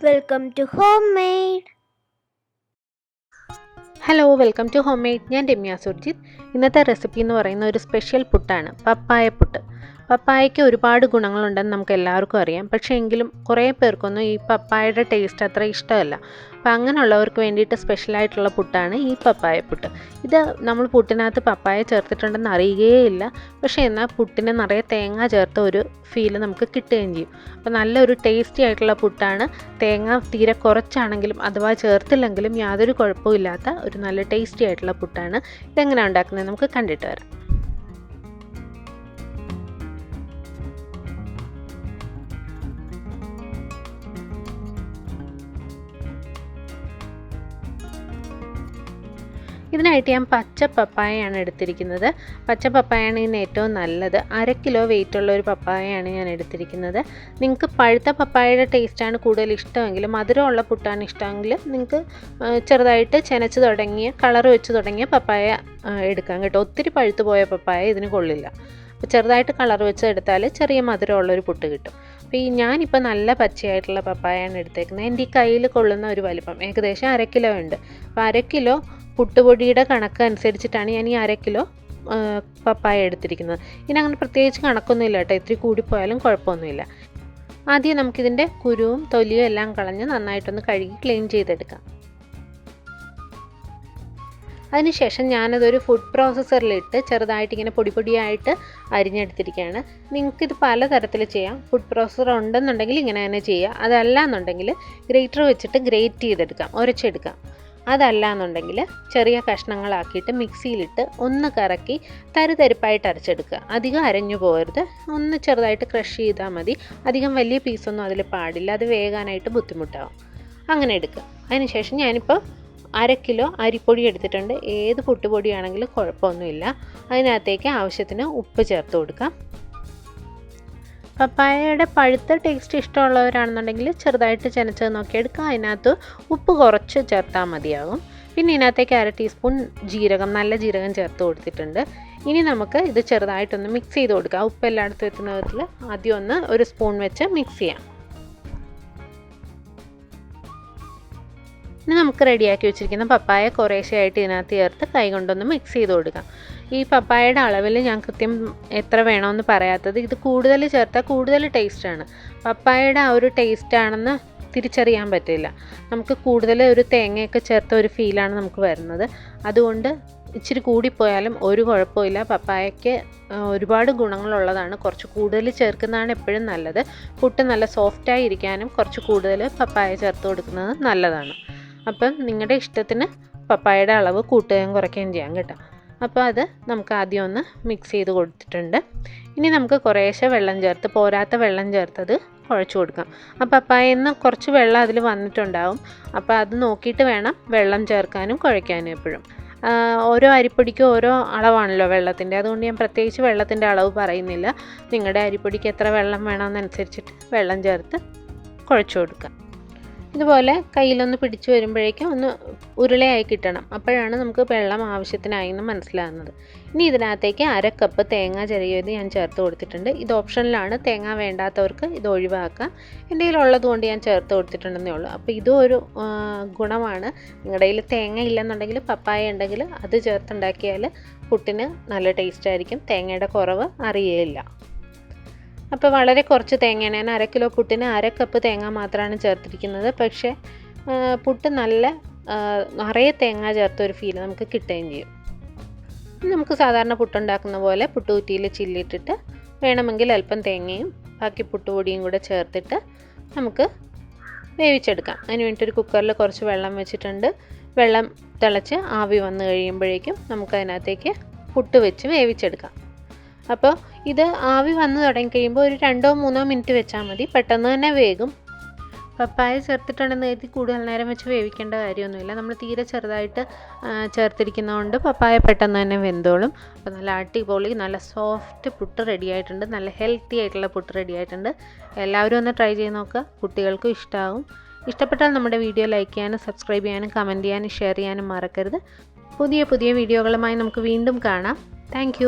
Welcome to Homemade. Hello welcome to Homemade. ഞാൻ രമ്യ സുർജിത്ത്. ഇന്നത്തെ recipe എന്ന് പറയുന്ന ഒരു സ്പെഷ്യൽ പുട്ടാണ്, പപ്പായ പുട്ട്. പപ്പായയ്ക്ക് ഒരുപാട് ഗുണങ്ങളുണ്ടെന്ന് നമുക്ക് എല്ലാവർക്കും അറിയാം. പക്ഷേ എങ്കിലും കുറേ പേർക്കൊന്നും ഈ പപ്പായയുടെ ടേസ്റ്റ് അത്ര ഇഷ്ടമല്ല. അപ്പം അങ്ങനെയുള്ളവർക്ക് വേണ്ടിയിട്ട് സ്പെഷ്യലായിട്ടുള്ള പുട്ടാണ് ഈ പപ്പായ പുട്ട്. ഇത് നമ്മൾ പുട്ടിനകത്ത് പപ്പായ ചേർത്തിട്ടുണ്ടെന്ന് അറിയുകയില്ല. പക്ഷേ എന്നാൽ പുട്ടിന് നിറയെ തേങ്ങ ചേർത്ത ഒരു ഫീൽ നമുക്ക് കിട്ടുകയും ചെയ്യും. അപ്പോൾ നല്ലൊരു ടേസ്റ്റി ആയിട്ടുള്ള പുട്ടാണ്. തേങ്ങ തീരെ കുറച്ചാണെങ്കിലും അഥവാ ചേർത്തില്ലെങ്കിലും യാതൊരു കുഴപ്പമില്ലാത്ത ഒരു നല്ല ടേസ്റ്റി ആയിട്ടുള്ള പുട്ടാണ്. ഇതെങ്ങനെയാണ് ഉണ്ടാക്കുന്നത് നമുക്ക് കണ്ടിട്ട് വരാം. ഇതിനായിട്ട് ഞാൻ പച്ച പപ്പായയാണ് എടുത്തിരിക്കുന്നത്. പച്ച പപ്പായയാണ് ഇതിന് ഏറ്റവും നല്ലത്. 1/2 കിലോ വെയിറ്റുള്ള ഒരു പപ്പായയാണ് ഞാൻ എടുത്തിരിക്കുന്നത്. നിങ്ങൾക്ക് പഴുത്ത പപ്പായയുടെ ടേസ്റ്റാണ് കൂടുതൽ ഇഷ്ടമെങ്കിൽ, മധുരമുള്ള പുട്ടാണ് ഇഷ്ടമെങ്കിൽ നിങ്ങൾക്ക് ചെറുതായിട്ട് ചെനച്ച് തുടങ്ങിയ കളർ വെച്ച് തുടങ്ങിയ പപ്പായ എടുക്കാം കേട്ടോ. ഒത്തിരി പഴുത്ത് പോയ പപ്പായ ഇതിന് കൊള്ളില്ല. അപ്പോൾ ചെറുതായിട്ട് കളർ വെച്ച് എടുത്താൽ ചെറിയ മധുരമുള്ളൊരു പുട്ട് കിട്ടും. അപ്പോൾ ഞാനിപ്പോൾ നല്ല പച്ചയായിട്ടുള്ള പപ്പായയാണ് എടുത്തേക്കുന്നത്. എൻ്റെ ഈ കയ്യിൽ കൊള്ളുന്ന ഒരു വലിപ്പം ഏകദേശം 1/2 കിലോ ഉണ്ട്. അപ്പോൾ 1/2 കിലോ പുട്ടുപൊടിയുടെ കണക്ക് അനുസരിച്ചിട്ടാണ് ഞാൻ ഈ 1/2 കിലോ പപ്പായ എടുത്തിരിക്കുന്നത്. ഇതിനങ്ങനെ പ്രത്യേകിച്ച് കണക്കൊന്നുമില്ല കേട്ടോ, ഇത്തിരി കൂടിപ്പോയാലും കുഴപ്പമൊന്നുമില്ല. ആദ്യം നമുക്കിതിൻ്റെ കുരുവും തൊലിയും എല്ലാം കളഞ്ഞ് നന്നായിട്ടൊന്ന് കഴുകി ക്ലീൻ ചെയ്തെടുക്കാം. അതിനുശേഷം ഞാനതൊരു ഫുഡ് പ്രോസസ്സറിലിട്ട് ചെറുതായിട്ട് ഇങ്ങനെ പൊടിയായിട്ട് അരിഞ്ഞെടുത്തിരിക്കുകയാണ്. നിങ്ങൾക്കിത് പലതരത്തിൽ ചെയ്യാം. ഫുഡ് പ്രോസസ്സർ ഉണ്ടെന്നുണ്ടെങ്കിൽ ഇങ്ങനെ തന്നെ ചെയ്യുക. അതല്ല എന്നുണ്ടെങ്കിൽ ഗ്രേറ്റർ വെച്ചിട്ട് ഗ്രേറ്റ് ചെയ്തെടുക്കാം, ഉരച്ചെടുക്കാം. അതല്ല എന്നുണ്ടെങ്കിൽ ചെറിയ കഷ്ണങ്ങളാക്കിയിട്ട് മിക്സിയിലിട്ട് ഒന്ന് കറക്കി തരിതരിപ്പായിട്ട് അരച്ചെടുക്കുക. അധികം അരഞ്ഞു പോകരുത്, ഒന്ന് ചെറുതായിട്ട് ക്രഷ് ചെയ്താൽ മതി. അധികം വലിയ പീസൊന്നും അതിൽ പാടില്ല, അത് വേകാനായിട്ട് ബുദ്ധിമുട്ടാവും. അങ്ങനെ എടുക്കുക. അതിനുശേഷം ഞാനിപ്പോൾ 1/2 കിലോ അരിപ്പൊടി എടുത്തിട്ടുണ്ട്. ഏത് പുട്ടുപൊടിയാണെങ്കിലും കുഴപ്പമൊന്നുമില്ല. അതിനകത്തേക്ക് ആവശ്യത്തിന് ഉപ്പ് ചേർത്ത് കൊടുക്കാം. പപ്പായയുടെ പഴുത്ത ടേസ്റ്റ് ഇഷ്ടമുള്ളവരാണെന്നുണ്ടെങ്കിൽ ചെറുതായിട്ട് ചെനച്ചത് നോക്കി എടുക്കുക. അതിനകത്ത് ഉപ്പ് കുറച്ച് ചേർത്താൽ മതിയാകും. പിന്നെ ഇതിനകത്തേക്ക് 1/2 ടീസ്പൂൺ ജീരകം, നല്ല ജീരകം ചേർത്ത് കൊടുത്തിട്ടുണ്ട്. ഇനി നമുക്ക് ഇത് ചെറുതായിട്ടൊന്ന് മിക്സ് ചെയ്ത് കൊടുക്കുക. ഉപ്പ് എല്ലായിടത്തും എത്തുന്ന വിധത്തിൽ ആദ്യം ഒന്ന് ഒരു സ്പൂൺ വെച്ച് മിക്സ് ചെയ്യാം. ഇനി നമുക്ക് റെഡിയാക്കി വെച്ചിരിക്കുന്ന പപ്പായ കുറേശ്ശെയായിട്ട് ഇതിനകത്ത് ചേർത്ത് കൈ കൊണ്ടൊന്ന് മിക്സ് ചെയ്ത് കൊടുക്കാം. ഈ പപ്പായയുടെ അളവിൽ ഞാൻ കൃത്യം എത്ര വേണമെന്ന് പറയാത്തത്, ഇത് കൂടുതൽ ചേർത്താൽ കൂടുതൽ ടേസ്റ്റാണ്. പപ്പായയുടെ ആ ഒരു ടേസ്റ്റാണെന്ന് തിരിച്ചറിയാൻ പറ്റില്ല. നമുക്ക് കൂടുതൽ ഒരു തേങ്ങയൊക്കെ ചേർത്ത ഒരു ഫീലാണ് നമുക്ക് വരുന്നത്. അതുകൊണ്ട് ഇച്ചിരി കൂടിപ്പോയാലും ഒരു കുഴപ്പമില്ല. പപ്പായയ്ക്ക് ഒരുപാട് ഗുണങ്ങളുള്ളതാണ്. കുറച്ച് കൂടുതൽ ചേർക്കുന്നതാണ് എപ്പോഴും നല്ലത്. പുട്ട് നല്ല സോഫ്റ്റായി ഇരിക്കാനും കുറച്ച് കൂടുതൽ പപ്പായ ചേർത്ത് കൊടുക്കുന്നത് നല്ലതാണ്. അപ്പം നിങ്ങളുടെ ഇഷ്ടത്തിന് പപ്പായയുടെ അളവ് കൂട്ടുകയും കുറയ്ക്കുകയും ചെയ്യാം കേട്ടോ. അപ്പോൾ അത് നമുക്ക് ആദ്യം ഒന്ന് മിക്സ് ചെയ്ത് കൊടുത്തിട്ടുണ്ട്. ഇനി നമുക്ക് കുറേശ്ശെ വെള്ളം ചേർത്ത്, പോരാത്ത വെള്ളം ചേർത്തത് കുഴച്ച് കൊടുക്കാം. ആ പപ്പായയിൽ നിന്ന് കുറച്ച് വെള്ളം അതിൽ വന്നിട്ടുണ്ടാവും. അപ്പോൾ അത് നോക്കിയിട്ട് വേണം വെള്ളം ചേർക്കാനും കുഴയ്ക്കാനും എപ്പോഴും. ഓരോ അരിപ്പൊടിക്കും ഓരോ അളവാണല്ലോ വെള്ളത്തിൻ്റെ. അതുകൊണ്ട് ഞാൻ പ്രത്യേകിച്ച് വെള്ളത്തിൻ്റെ അളവ് പറയുന്നില്ല. നിങ്ങളുടെ അരിപ്പൊടിക്ക് എത്ര വെള്ളം വേണമെന്നനുസരിച്ചിട്ട് വെള്ളം ചേർത്ത് കുഴച്ച് കൊടുക്കുക. ഇതുപോലെ കയ്യിലൊന്ന് പിടിച്ചു വരുമ്പോഴേക്കും ഒന്ന് ഉരുളയായി കിട്ടണം. അപ്പോഴാണ് നമുക്ക് വെള്ളം ആവശ്യത്തിനായി എന്ന് മനസ്സിലാകുന്നത്. ഇനി ഇതിനകത്തേക്ക് 1/2 കപ്പ് തേങ്ങ ചിരകിയത് ഞാൻ ചേർത്ത് കൊടുത്തിട്ടുണ്ട്. ഇത് ഓപ്ഷനിലാണ്, തേങ്ങ വേണ്ടാത്തവർക്ക് ഇത് ഒഴിവാക്കാം. എൻ്റെ കയ്യിലുള്ളത് കൊണ്ട് ഞാൻ ചേർത്ത് കൊടുത്തിട്ടുണ്ടെന്നേ ഉള്ളൂ. അപ്പോൾ ഇതും ഒരു ഗുണമാണ്. നിങ്ങളുടെ കയ്യിൽ തേങ്ങ ഇല്ലെന്നുണ്ടെങ്കിൽ പപ്പായ ഉണ്ടെങ്കിൽ അത് ചേർത്തുണ്ടാക്കിയാൽ പുട്ടിന് നല്ല ടേസ്റ്റ് ആയിരിക്കും. തേങ്ങയുടെ കുറവ് അറിയേയില്ല. അപ്പോൾ വളരെ കുറച്ച് തേങ്ങയാണ്. ഞാൻ 1/2 കിലോ പുട്ടിന് 1/2 കപ്പ് തേങ്ങ മാത്രമാണ് ചേർത്തിരിക്കുന്നത്. പക്ഷേ പുട്ട് നല്ല നിറയെ തേങ്ങ ചേർത്തൊരു ഫീൽ നമുക്ക് കിട്ടുകയും ചെയ്യും. നമുക്ക് സാധാരണ പുട്ടുണ്ടാക്കുന്ന പോലെ പുട്ടുകുറ്റിയിൽ ചില്ലിട്ടിട്ട് വേണമെങ്കിൽ അല്പം തേങ്ങയും ബാക്കി പുട്ടുപൊടിയും കൂടെ ചേർത്തിട്ട് നമുക്ക് വേവിച്ചെടുക്കാം. അതിന് വേണ്ടിയിട്ട് ഒരു കുക്കറിൽ കുറച്ച് വെള്ളം വെച്ചിട്ടുണ്ട്. വെള്ളം തിളച്ച് ആവി വന്നു കഴിയുമ്പോഴേക്കും നമുക്കതിനകത്തേക്ക് പുട്ട് വെച്ച് വേവിച്ചെടുക്കാം. അപ്പോൾ ഇത് ആവി വന്ന് തുടങ്ങി കഴിയുമ്പോൾ ഒരു 2-3 മിനിറ്റ് വെച്ചാൽ മതി, പെട്ടെന്ന് തന്നെ വേകും. പപ്പായ ചേർത്തിട്ടുണ്ടെന്ന് കരുതി കൂടുതൽ നേരം വെച്ച് വേവിക്കേണ്ട കാര്യമൊന്നുമില്ല. നമ്മൾ തീരെ ചെറുതായിട്ട് ചേർത്തിരിക്കുന്നതുകൊണ്ട് പപ്പായ പെട്ടെന്ന് തന്നെ വെന്തോളും. അപ്പോൾ നല്ല അടിപൊളി നല്ല സോഫ്റ്റ് പുട്ട് റെഡി ആയിട്ടുണ്ട്. നല്ല ഹെൽത്തി ആയിട്ടുള്ള പുട്ട് റെഡി ആയിട്ടുണ്ട്. എല്ലാവരും ഒന്ന് ട്രൈ ചെയ്ത് നോക്കുക, കുട്ടികൾക്കും ഇഷ്ടമാകും. ഇഷ്ടപ്പെട്ടാൽ നമ്മുടെ വീഡിയോ ലൈക്ക് ചെയ്യാനും സബ്സ്ക്രൈബ് ചെയ്യാനും കമൻറ്റ് ചെയ്യാനും ഷെയർ ചെയ്യാനും മറക്കരുത്. പുതിയ വീഡിയോകളുമായി നമുക്ക് വീണ്ടും കാണാം. താങ്ക്